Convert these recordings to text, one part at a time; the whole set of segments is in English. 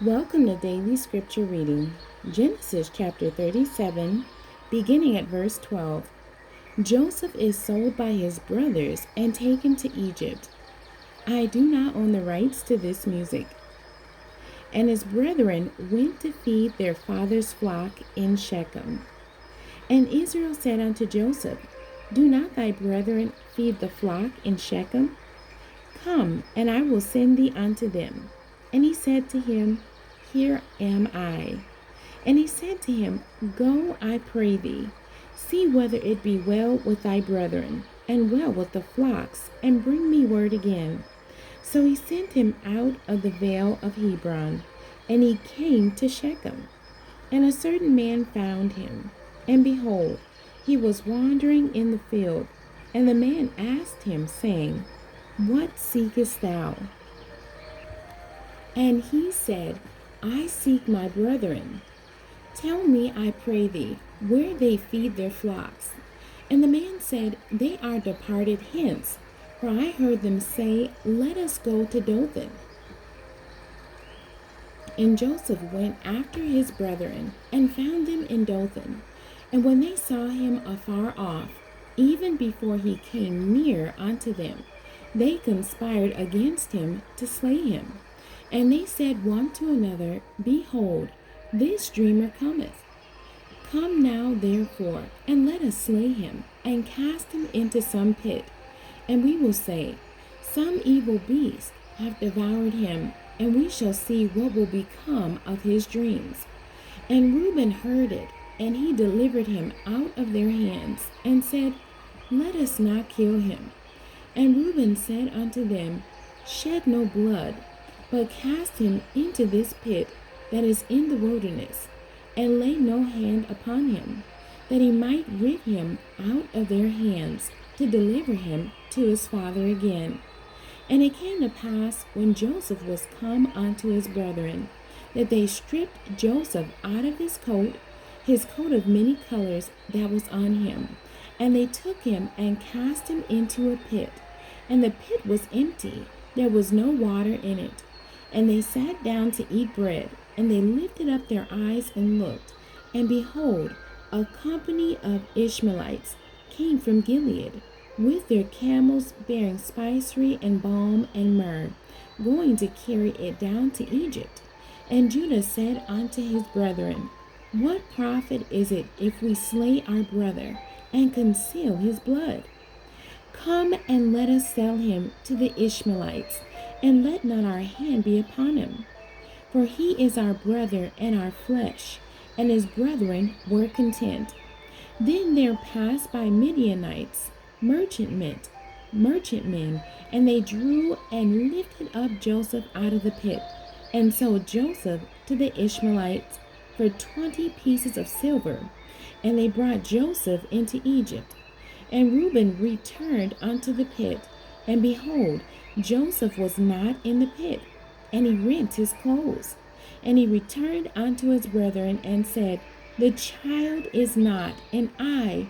Welcome to Daily Scripture Reading, Genesis chapter 37, beginning at verse 12. Joseph is sold by his brothers and taken to Egypt. I do not own the rights to this music. And his brethren went to feed their father's flock in Shechem. And Israel said unto Joseph, Do not thy brethren feed the flock in Shechem? Come, and I will send thee unto them. And he said to him, Here am I. And he said to him, Go, I pray thee, see whether it be well with thy brethren, and well with the flocks, and bring me word again. So he sent him out of the vale of Hebron, and he came to Shechem. And a certain man found him, and behold, he was wandering in the field. And the man asked him, saying, What seekest thou? And he said, I seek my brethren. Tell me, I pray thee, where they feed their flocks. And the man said, They are departed hence, for I heard them say, Let us go to Dothan. And Joseph went after his brethren, and found them in Dothan. And when they saw him afar off, even before he came near unto them, they conspired against him to slay him. And they said one to another, Behold, this dreamer cometh. Come now, therefore, and let us slay him, and cast him into some pit. And we will say, Some evil beast hath devoured him, and we shall see what will become of his dreams. And Reuben heard it, and he delivered him out of their hands, and said, Let us not kill him. And Reuben said unto them, Shed no blood, but cast him into this pit that is in the wilderness, and lay no hand upon him, that he might rid him out of their hands, to deliver him to his father again. And it came to pass, when Joseph was come unto his brethren, that they stripped Joseph out of his coat of many colors that was on him, and they took him and cast him into a pit. And the pit was empty, there was no water in it. And they sat down to eat bread, and they lifted up their eyes and looked, and behold, a company of Ishmaelites came from Gilead, with their camels bearing spicery and balm and myrrh, going to carry it down to Egypt. And Judah said unto his brethren, What profit is it if we slay our brother, and conceal his blood? Come and let us sell him to the Ishmaelites, and let not our hand be upon him. For he is our brother and our flesh. And his brethren were content. Then there passed by Midianites, merchantmen, and they drew and lifted up Joseph out of the pit, and sold Joseph to the Ishmaelites for 20 pieces of silver. And they brought Joseph into Egypt. And Reuben returned unto the pit, and behold, Joseph was not in the pit, and he rent his clothes. And he returned unto his brethren, and said, The child is not, and I,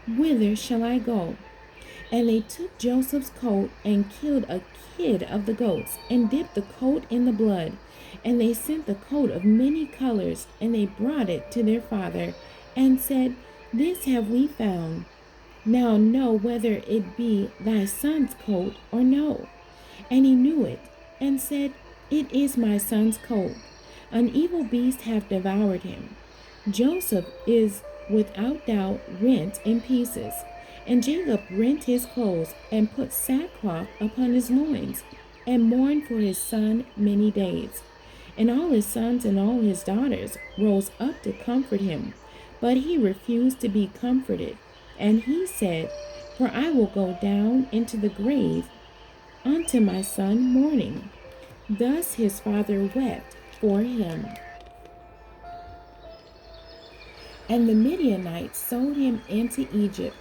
whither shall I go? And they took Joseph's coat, and killed a kid of the goats, and dipped the coat in the blood. And they sent the coat of many colors, and they brought it to their father, and said, This have we found. Now know whether it be thy son's coat or no. And he knew it, and said, It is my son's coat. An evil beast hath devoured him. Joseph is without doubt rent in pieces. And Jacob rent his clothes, and put sackcloth upon his loins, and mourned for his son many days. And all his sons and all his daughters rose up to comfort him, but he refused to be comforted. And he said, For I will go down into the grave unto my son mourning. Thus his father wept for him. And the Midianites sold him into Egypt,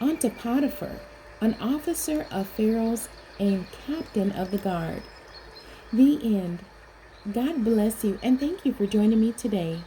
unto Potiphar, an officer of Pharaoh's and captain of the guard. The end. God bless you, and thank you for joining me today.